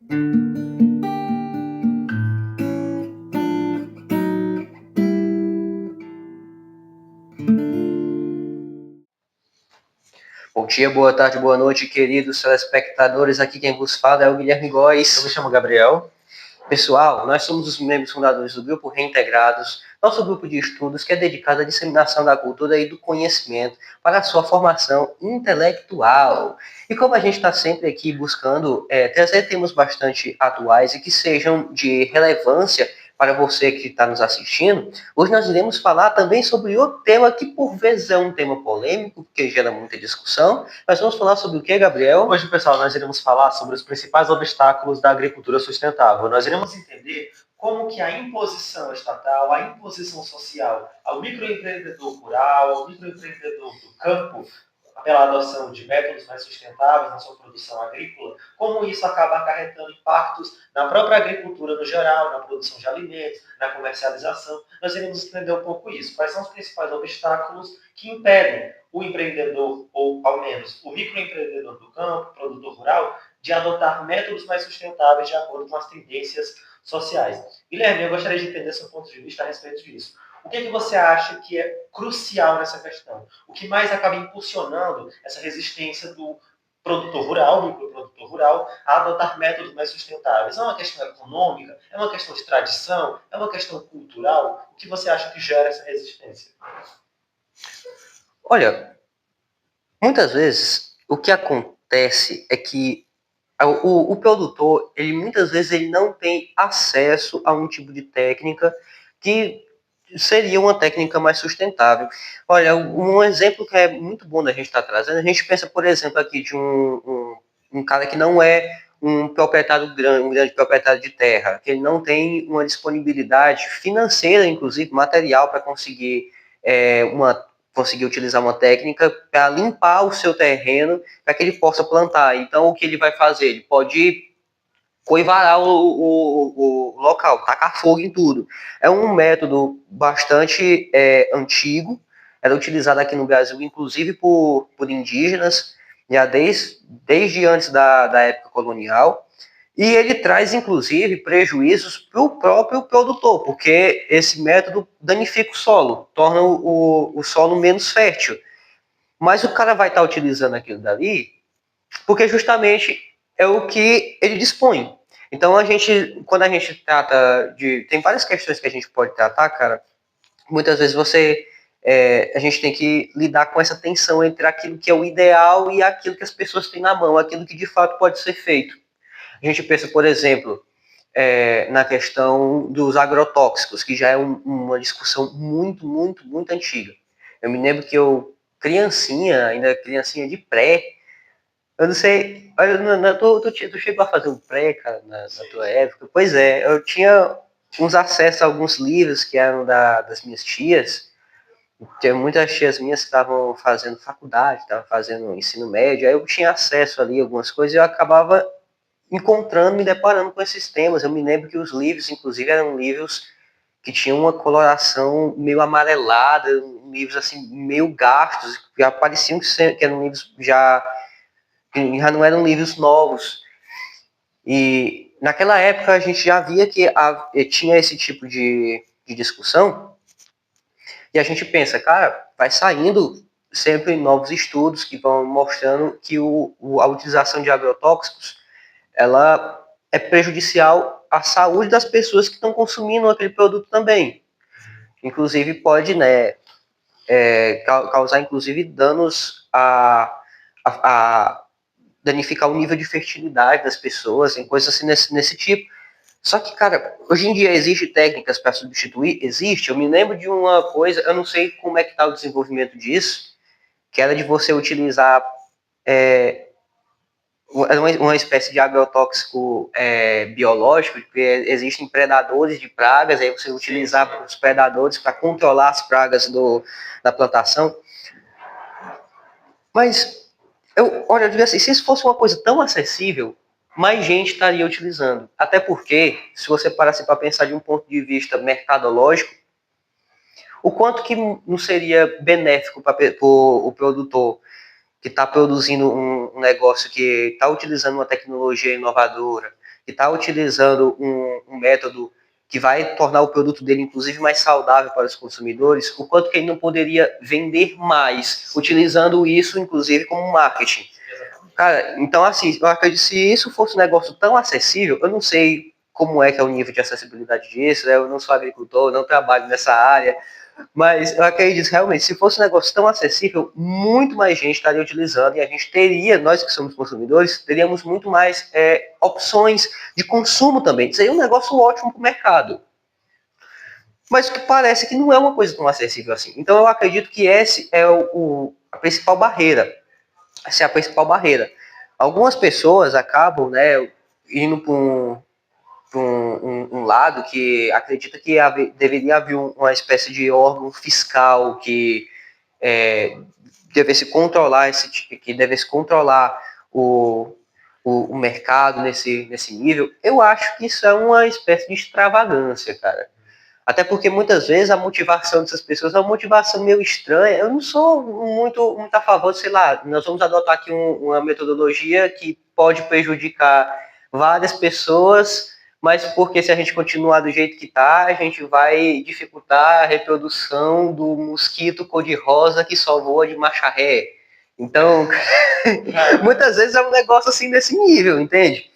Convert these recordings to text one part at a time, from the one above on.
Bom dia, boa tarde, boa noite, queridos telespectadores. Aqui quem vos fala é o Guilherme Góes. Eu me chamo Gabriel. Pessoal, nós somos os membros fundadores do Grupo Reintegrados, nosso grupo de estudos que é dedicado à disseminação da cultura e do conhecimento para a sua formação intelectual. E como a gente está sempre aqui buscando trazer temas bastante atuais e que sejam de relevância para você que está nos assistindo, hoje nós iremos falar também sobre outro tema que por vezes é um tema polêmico, porque gera muita discussão. Nós vamos falar sobre o que, Gabriel? Hoje, pessoal, nós iremos falar sobre os principais obstáculos da agricultura sustentável. Nós iremos entender como que a imposição estatal, a imposição social ao microempreendedor rural, ao microempreendedor do campo, pela adoção de métodos mais sustentáveis na sua produção agrícola, como isso acaba acarretando impactos na própria agricultura no geral, na produção de alimentos, na comercialização. Nós iremos entender um pouco isso. Quais são os principais obstáculos que impedem o empreendedor, ou ao menos o microempreendedor do campo, produtor rural, de adotar métodos mais sustentáveis de acordo com as tendências sociais. Guilherme, eu gostaria de entender seu ponto de vista a respeito disso. O que você acha que é crucial nessa questão? O que mais acaba impulsionando essa resistência do produtor rural, do microprodutor rural, a adotar métodos mais sustentáveis? É uma questão econômica? É uma questão de tradição? É uma questão cultural? O que você acha que gera essa resistência? Olha, muitas vezes o que acontece é que o produtor, ele muitas vezes ele não tem acesso a um tipo de técnica que seria uma técnica mais sustentável. Olha, um exemplo que é muito bom da gente estar trazendo, a gente pensa, por exemplo, aqui de um cara que não é um proprietário grande, um grande proprietário de terra, que ele não tem uma disponibilidade financeira, inclusive material, para conseguir utilizar uma técnica para limpar o seu terreno para que ele possa plantar. Então, o que ele vai fazer? Ele pode coivarar o local, tacar fogo em tudo. É um método bastante antigo, era utilizado aqui no Brasil, inclusive por indígenas, já desde antes da época colonial, e ele traz, inclusive, prejuízos para o próprio produtor, porque esse método danifica o solo, torna o solo menos fértil. Mas o cara vai estar utilizando aquilo dali porque justamente é o que ele dispõe. Então quando a gente trata tem várias questões que a gente pode tratar, cara. Muitas vezes a gente tem que lidar com essa tensão entre aquilo que é o ideal e aquilo que as pessoas têm na mão, aquilo que de fato pode ser feito. A gente pensa, por exemplo, na questão dos agrotóxicos, que já é uma discussão muito, muito, muito antiga. Eu me lembro que ainda criancinha de pré, eu não sei. Tu chegou a fazer um pré, cara, na tua época? Pois é, eu tinha uns acessos a alguns livros que eram das minhas tias. Tinha muitas tias minhas que estavam fazendo faculdade, estavam fazendo ensino médio. Aí eu tinha acesso ali a algumas coisas e eu acabava encontrando, me deparando com esses temas. Eu me lembro que os livros, inclusive, eram livros que tinham uma coloração meio amarelada, livros assim, meio gastos, que já pareciam que eram livros já não eram livros novos. E naquela época a gente já via que tinha esse tipo de discussão, e a gente pensa, cara, vai saindo sempre novos estudos que vão mostrando que a utilização de agrotóxicos ela é prejudicial à saúde das pessoas que estão consumindo aquele produto também. Inclusive pode, né, causar inclusive danos a danificar o nível de fertilidade das pessoas, em coisas assim nesse tipo. Só que, cara, hoje em dia existe técnicas para substituir? Existe. Eu me lembro de uma coisa, eu não sei como é que está o desenvolvimento disso, que era de você utilizar uma espécie de agrotóxico biológico, porque existem predadores de pragas, aí você utilizar os predadores para controlar as pragas da plantação. Mas, eu digo assim, se isso fosse uma coisa tão acessível, mais gente estaria utilizando. Até porque, se você parasse para pensar de um ponto de vista mercadológico, o quanto que não seria benéfico para o produtor que está produzindo um negócio que está utilizando uma tecnologia inovadora, que está utilizando um método que vai tornar o produto dele, inclusive, mais saudável para os consumidores, o quanto que ele não poderia vender mais, utilizando isso, inclusive, como marketing. Cara, então, assim, eu acredito que se isso fosse um negócio tão acessível, eu não sei como é que é o nível de acessibilidade disso, né? Eu não sou agricultor, não trabalho nessa área, mas eu acredito realmente, se fosse um negócio tão acessível, muito mais gente estaria utilizando e a gente teria, nós que somos consumidores, teríamos muito mais opções de consumo também. Seria um negócio ótimo para o mercado. Mas que parece que não é uma coisa tão acessível assim. Então eu acredito que esse é a principal barreira. Essa é a principal barreira. Algumas pessoas acabam, né, indo para um lado que acredita que deveria haver uma espécie de órgão fiscal que devesse controlar o mercado nesse nível. Eu acho que isso é uma espécie de extravagância, cara. Até porque muitas vezes a motivação dessas pessoas é uma motivação meio estranha. Eu não sou muito a favor, sei lá, nós vamos adotar aqui uma metodologia que pode prejudicar várias pessoas, mas porque se a gente continuar do jeito que está, a gente vai dificultar a reprodução do mosquito cor-de-rosa que só voa de marcha ré. Então, muitas vezes é um negócio assim desse nível, entende?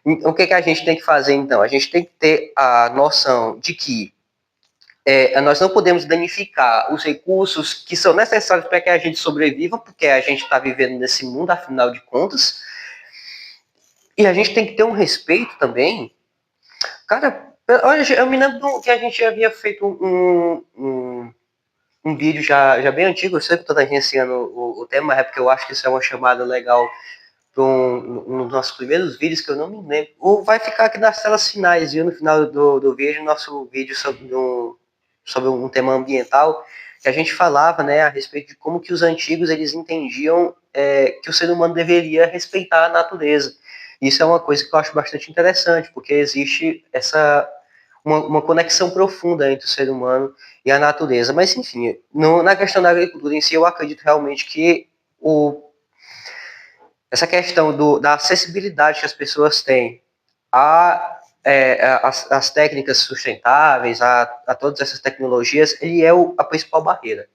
O que a gente tem que fazer então? A gente tem que ter a noção de que nós não podemos danificar os recursos que são necessários para que a gente sobreviva, porque a gente está vivendo nesse mundo, afinal de contas. E a gente tem que ter um respeito também. Cara, olha, eu me lembro que a gente havia feito um vídeo já bem antigo, eu sei que estou tangenciando o tema, mas é porque eu acho que isso é uma chamada legal para um dos nossos primeiros vídeos, que eu não me lembro. Ou vai ficar aqui nas telas finais, viu? No final do vídeo, nosso vídeo sobre um tema ambiental, que a gente falava, né, a respeito de como que os antigos eles entendiam que o ser humano deveria respeitar a natureza. Isso é uma coisa que eu acho bastante interessante, porque existe uma conexão profunda entre o ser humano e a natureza. Mas, enfim, na questão da agricultura em si, eu acredito realmente que essa questão da acessibilidade que as pessoas têm as técnicas sustentáveis, a todas essas tecnologias, ele é a principal barreira.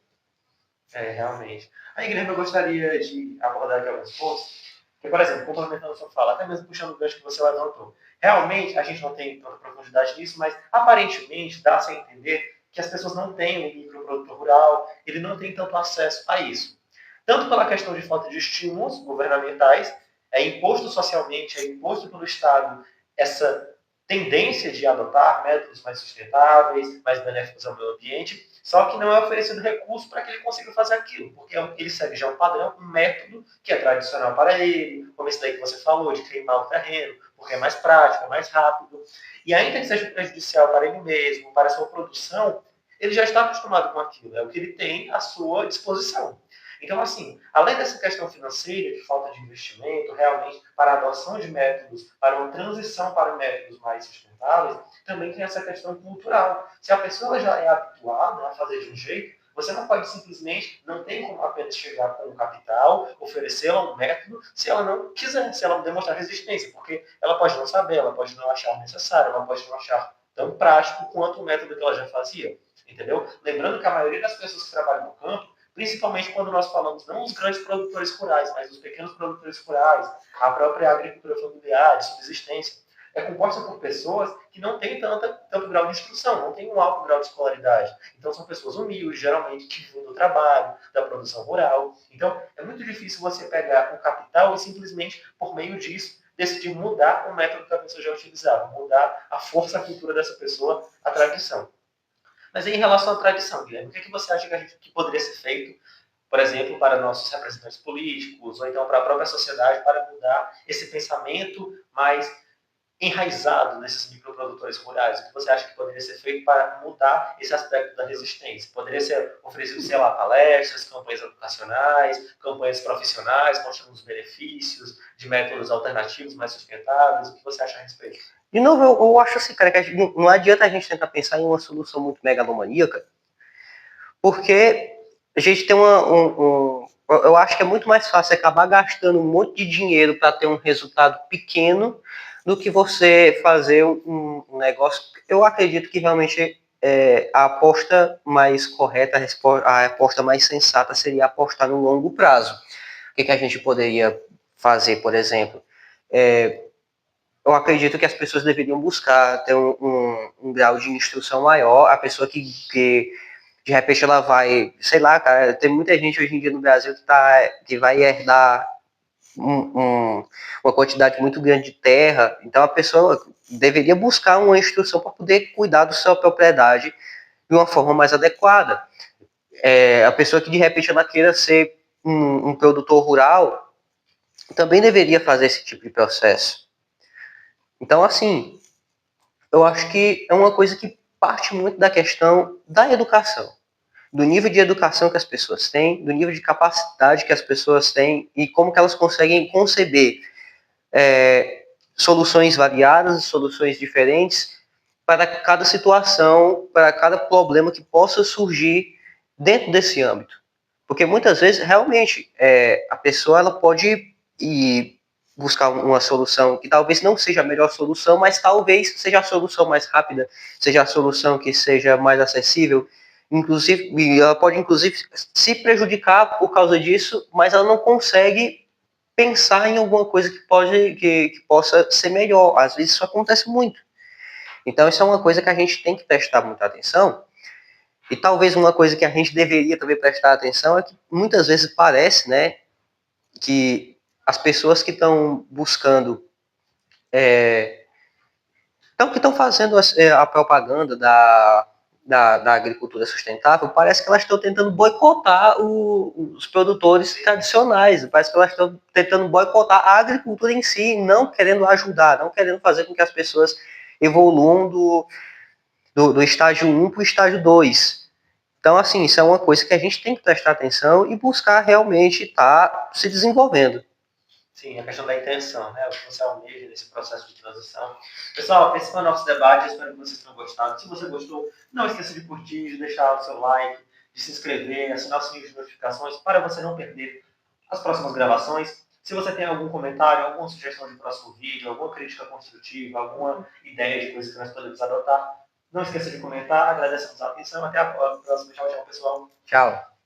Realmente. Aí, Guilherme, eu gostaria de abordar aqui alguns pontos, que, por exemplo, complementando a sua fala, até mesmo puxando o gancho que você levantou. Realmente, a gente não tem tanta profundidade nisso, mas aparentemente dá-se a entender que as pessoas não têm um microprodutor rural, ele não tem tanto acesso a isso. Tanto pela questão de falta de estímulos governamentais, é imposto socialmente, é imposto pelo Estado essa tendência de adotar métodos mais sustentáveis, mais benéficos ao meio ambiente, só que não é oferecido recurso para que ele consiga fazer aquilo, porque ele segue já um padrão, um método que é tradicional para ele, como esse daí que você falou, de queimar o terreno, porque é mais prático, é mais rápido, e ainda que seja prejudicial para ele mesmo, para a sua produção, ele já está acostumado com aquilo, é o que ele tem à sua disposição. Então, assim, além dessa questão financeira, de falta de investimento, realmente, para a adoção de métodos, para uma transição para métodos mais sustentáveis, também tem essa questão cultural. Se a pessoa já é habituada a fazer de um jeito, você não pode simplesmente, não tem como apenas chegar com o capital, oferecê-la um método, se ela não quiser, se ela não demonstrar resistência, porque ela pode não saber, ela pode não achar necessário, ela pode não achar tão prático quanto o método que ela já fazia. Entendeu? Lembrando que a maioria das pessoas que trabalham no campo, principalmente quando nós falamos não os grandes produtores rurais, mas os pequenos produtores rurais, a própria agricultura familiar, de subsistência, é composta por pessoas que não têm tanto grau de instrução, não têm um alto grau de escolaridade. Então, são pessoas humildes, geralmente, que vivem do trabalho, da produção rural. Então, é muito difícil você pegar o capital e simplesmente, por meio disso, decidir mudar o método que a pessoa já utilizava, mudar a força, a cultura dessa pessoa, a tradição. Mas em relação à tradição, Guilherme, o que você acha que poderia ser feito, por exemplo, para nossos representantes políticos, ou então para a própria sociedade, para mudar esse pensamento mais enraizado nesses microprodutores rurais? O que você acha que poderia ser feito para mudar esse aspecto da resistência? Poderia ser oferecido, sei lá, palestras, campanhas educacionais, campanhas profissionais, mostrando os benefícios de métodos alternativos mais sustentáveis? O que você acha a respeito? De novo, eu acho assim, cara, que não adianta a gente tentar pensar em uma solução muito megalomaníaca, porque a gente tem eu acho que é muito mais fácil acabar gastando um monte de dinheiro para ter um resultado pequeno do que você fazer um negócio. Eu acredito que realmente a aposta mais correta, a aposta mais sensata seria apostar no longo prazo. O que a gente poderia fazer, por exemplo? Eu acredito que as pessoas deveriam buscar ter um grau de instrução maior. A pessoa que de repente ela vai, sei lá, cara, tem muita gente hoje em dia no Brasil que vai herdar uma quantidade muito grande de terra. Então a pessoa deveria buscar uma instrução para poder cuidar da sua propriedade de uma forma mais adequada. A pessoa que de repente ela queira ser um produtor rural também deveria fazer esse tipo de processo. Então, assim, eu acho que é uma coisa que parte muito da questão da educação, do nível de educação que as pessoas têm, do nível de capacidade que as pessoas têm e como que elas conseguem conceber soluções variadas, soluções diferentes para cada situação, para cada problema que possa surgir dentro desse âmbito. Porque muitas vezes, realmente, a pessoa ela pode ir buscar uma solução que talvez não seja a melhor solução, mas talvez seja a solução mais rápida, seja a solução que seja mais acessível. Inclusive, ela pode, inclusive, se prejudicar por causa disso, mas ela não consegue pensar em alguma coisa que possa ser melhor. Às vezes isso acontece muito. Então, isso é uma coisa que a gente tem que prestar muita atenção. E talvez uma coisa que a gente deveria também prestar atenção é que muitas vezes parece, né, que as pessoas que estão buscando, que estão fazendo a propaganda da agricultura sustentável, parece que elas estão tentando boicotar os produtores tradicionais, parece que elas estão tentando boicotar a agricultura em si, não querendo ajudar, não querendo fazer com que as pessoas evoluam do estágio 1 para o estágio 2. Então, assim, isso é uma coisa que a gente tem que prestar atenção e buscar realmente estar se desenvolvendo. Sim, a questão da intenção, né? O que você almeja nesse processo de transição. Pessoal, esse foi o nosso debate, espero que vocês tenham gostado. Se você gostou, não esqueça de curtir, de deixar o seu like, de se inscrever, assinar o sininho de notificações para você não perder as próximas gravações. Se você tem algum comentário, alguma sugestão de próximo vídeo, alguma crítica construtiva, alguma ideia de coisa que nós podemos adotar, não esqueça de comentar. Agradecemos a atenção. Até a próxima. Tchau, tchau, pessoal. Tchau.